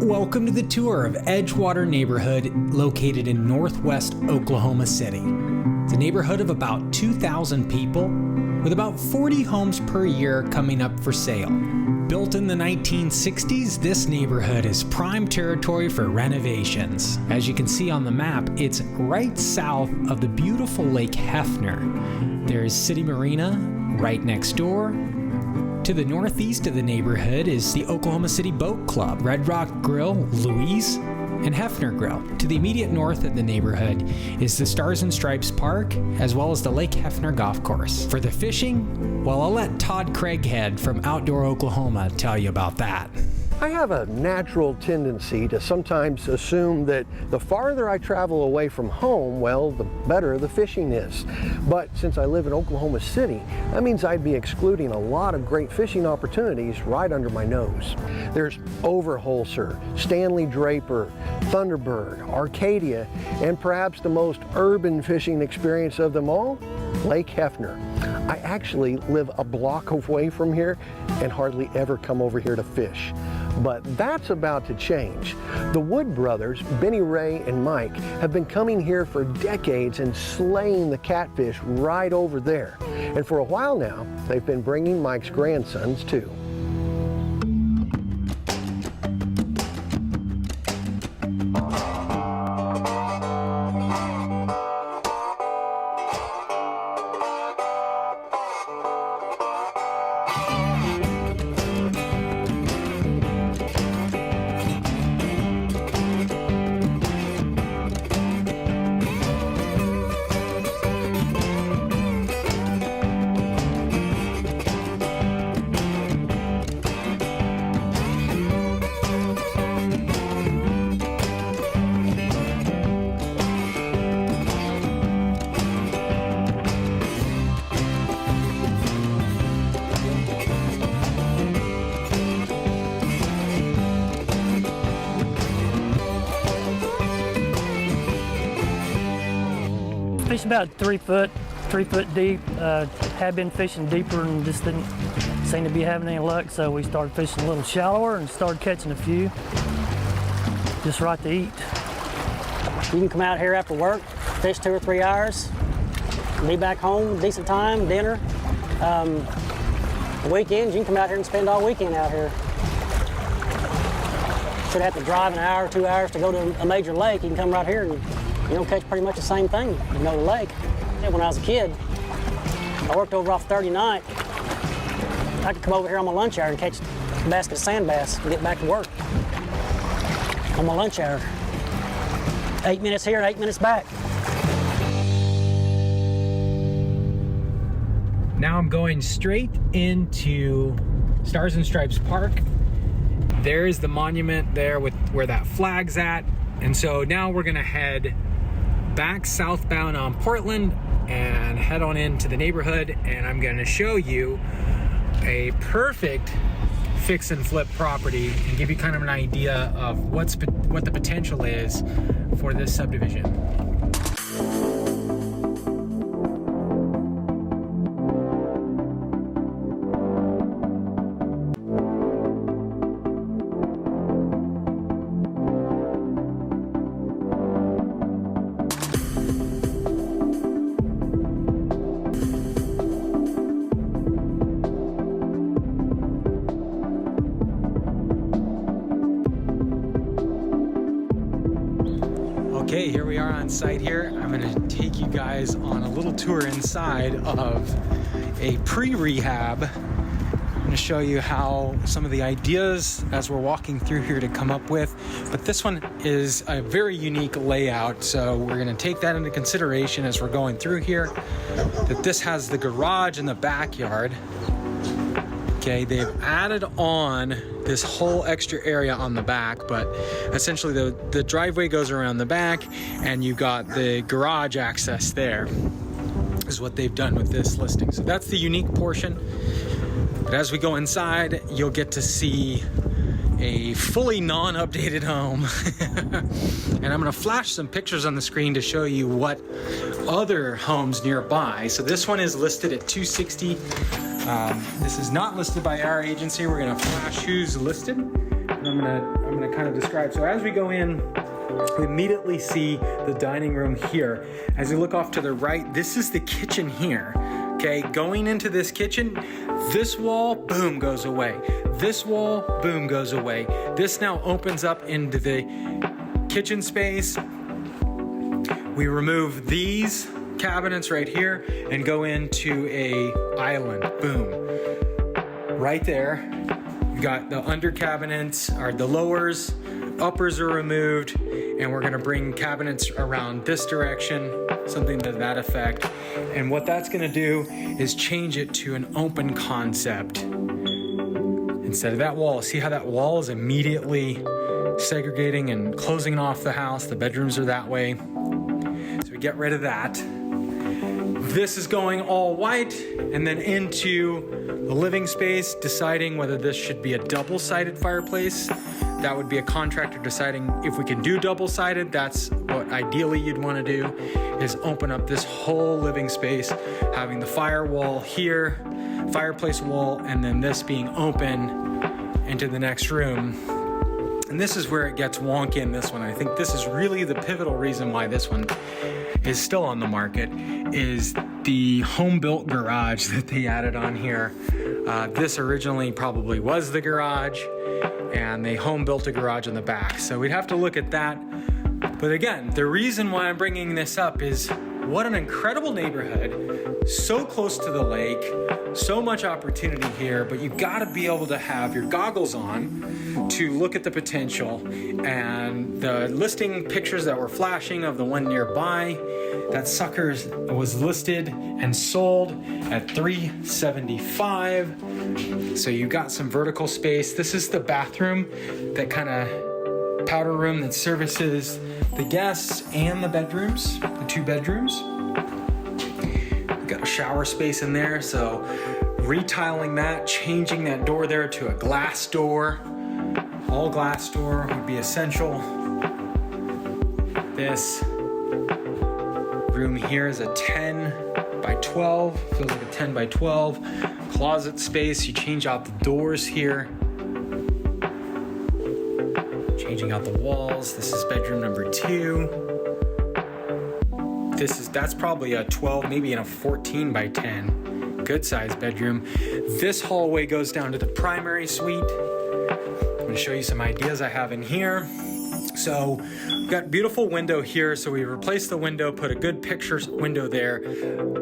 Welcome to the tour of Edgewater neighborhood located in northwest Oklahoma City. It's a neighborhood of about 2,000 people with about 40 homes per year coming up for sale. Built in the 1960s, this neighborhood is prime territory for renovations. As you can see on the map, it's right south of the beautiful Lake Hefner. There's City Marina right next door. To the northeast of the neighborhood is the Oklahoma City Boat Club, Red Rock Grill, Louise, and Hefner Grill. To the immediate north of the neighborhood is the Stars and Stripes Park, as well as the Lake Hefner Golf Course. For the fishing, well, I'll let Todd Craighead from Outdoor Oklahoma tell you about that. I have a natural tendency to sometimes assume that the farther I travel away from home, well, the better the fishing is. But since I live in Oklahoma City, that means I'd be excluding a lot of great fishing opportunities right under my nose. There's Overholser, Stanley Draper, Thunderbird, Arcadia, and perhaps the most urban fishing experience of them all, Lake Hefner. I actually live a block away from here and hardly ever come over here to fish. But that's about to change. The Wood brothers, Benny Ray and Mike, have been coming here for decades and slaying the catfish right over there. And for a while now, they've been bringing Mike's grandsons too. Fish about 3 foot deep. Had been fishing deeper and just didn't seem to be having any luck, so we started fishing a little shallower and started catching a few. Just right to eat. You can come out here after work, fish 2 or 3 hours, be back home, decent time, dinner. Weekends, you can come out here and spend all weekend out here. Should have to drive an hour, 2 hours to go to a major lake. You can come right here and catch pretty much the same thing. You know the lake. When I was a kid, I worked over off 39th. I could come over here on my lunch hour and catch a basket of sand bass and get back to work on my lunch hour. 8 minutes here and 8 minutes back. Now I'm going straight into Stars and Stripes Park. There's the monument there with where that flag's at. And so now we're gonna head back southbound on Portland and head on into the neighborhood, and I'm gonna show you a perfect fix and flip property and give you kind of an idea of what the potential is for this subdivision. Okay, here we are on site here. I'm gonna take you guys on a little tour inside of a pre-rehab. I'm gonna show you how some of the ideas as we're walking through here to come up with, but this one is a very unique layout, so we're gonna take that into consideration as we're going through here, that this has the garage in the backyard. Okay, they've added on this whole extra area on the back, but essentially the driveway goes around the back and you got the garage access there is what they've done with this listing. So that's the unique portion. But as we go inside, you'll get to see a fully non-updated home. And I'm gonna flash some pictures on the screen to show you what other homes nearby. So this one is listed at $260. This is not listed by our agency. We're gonna flash who's listed. And I'm gonna to kind of describe. So as we go in, we immediately see the dining room here. As you look off to the right, this is the kitchen here. Okay, going into this kitchen, this wall, boom, goes away. This wall, boom, goes away. This now opens up into the kitchen space. We remove these cabinets right here and go into a island, boom. Right there, you got the under cabinets, or the lowers, uppers are removed, and we're gonna bring cabinets around this direction, something to that effect. And what that's gonna do is change it to an open concept. Instead of that wall, see how that wall is immediately segregating and closing off the house? The bedrooms are that way. So we get rid of that. This is going all white, and then into the living space, deciding whether this should be a double-sided fireplace. That would be a contractor deciding if we can do double-sided. That's what ideally you'd want to do, is open up this whole living space, having the firewall here, fireplace wall, and then this being open into the next room. And this is where it gets wonky in this one. I think this is really the pivotal reason why this one is still on the market, is the home-built garage that they added on here. This originally probably was the garage, and they home-built a garage in the back. So we'd have to look at that. But again, the reason why I'm bringing this up is what an incredible neighborhood, so close to the lake, so much opportunity here, but you gotta be able to have your goggles on to look at the potential. And the listing pictures that were flashing of the one nearby, that sucker was listed and sold at $375. So you got some vertical space. This is the bathroom, that kind of powder room that services the guests and the bedrooms, the two bedrooms. We've got a shower space in there, so retiling that, changing that door there to a glass door. All glass door would be essential. This room here is a 10 by 12, feels like a 10 by 12. Closet space, you change out the doors here. Changing out the walls. This is bedroom number 2. That's probably a 12, maybe in a 14 by 10. Good sized bedroom. This hallway goes down to the primary suite. I'm gonna show you some ideas I have in here. So we've got beautiful window here. So we replaced the window, put a good picture window there,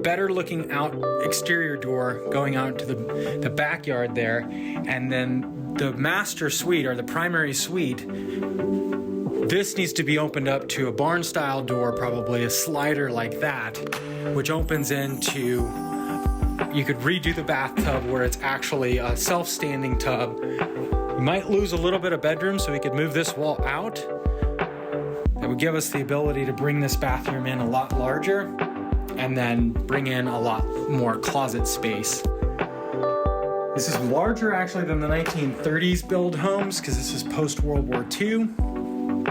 better looking out exterior door going out to the backyard there. And then the master suite, or the primary suite, this needs to be opened up to a barn style door, probably a slider like that, which opens into, you could redo the bathtub where it's actually a self-standing tub. You might lose a little bit of bedroom, so we could move this wall out. That would give us the ability to bring this bathroom in a lot larger, and then bring in a lot more closet space. This is larger actually than the 1930s build homes, because this is post-World War II,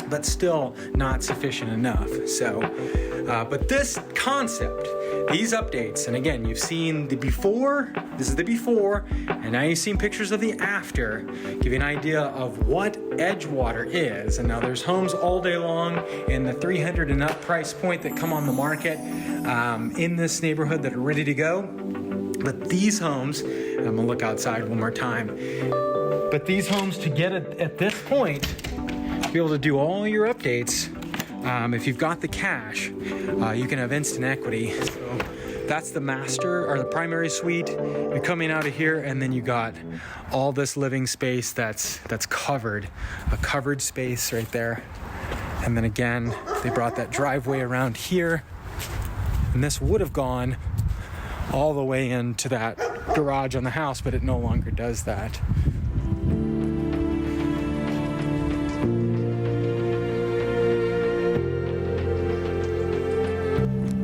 but still not sufficient enough. So, but this concept, these updates, and again, you've seen the before, this is the before, and now you've seen pictures of the after, give you an idea of what Edgewater is. And now there's homes all day long in the 300 and up price point that come on the market in this neighborhood that are ready to go. But these homes, and I'm gonna look outside one more time, but these homes, to get it at this point, to be able to do all your updates, if you've got the cash, you can have instant equity. So that's the master, or the primary suite. You're coming out of here, and then you got all this living space that's covered, a covered space right there. And then again, they brought that driveway around here, and this would have gone all the way into that garage on the house, but it no longer does that.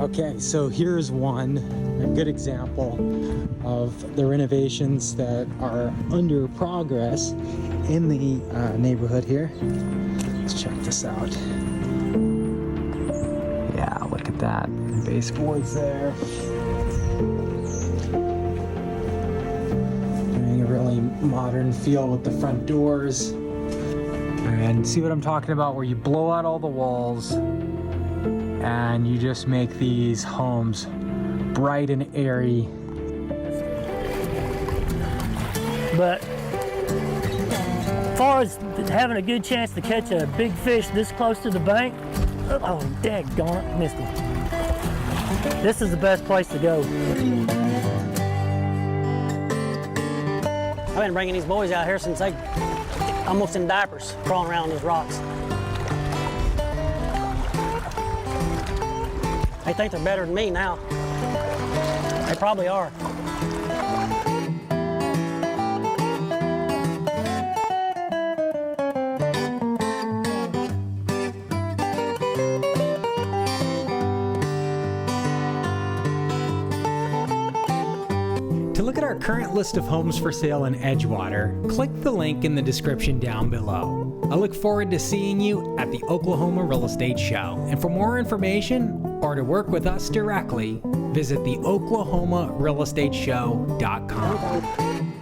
Okay, so here's a good example of the renovations that are under progress in the neighborhood here. Let's check this out. Yeah, look at that. Baseboards there. Getting a really modern feel with the front doors. And see what I'm talking about, where you blow out all the walls and you just make these homes bright and airy. But as far as having a good chance to catch a big fish this close to the bank, oh, daggone it, missed him. This is the best place to go. I've been bringing these boys out here since they almost in diapers, crawling around these rocks. They think they're better than me now. They probably are. To look at our current list of homes for sale in Edgewater, click the link in the description down below. I look forward to seeing you at the Oklahoma Real Estate Show. And for more information or to work with us directly, visit the OklahomaRealEstateShow.com.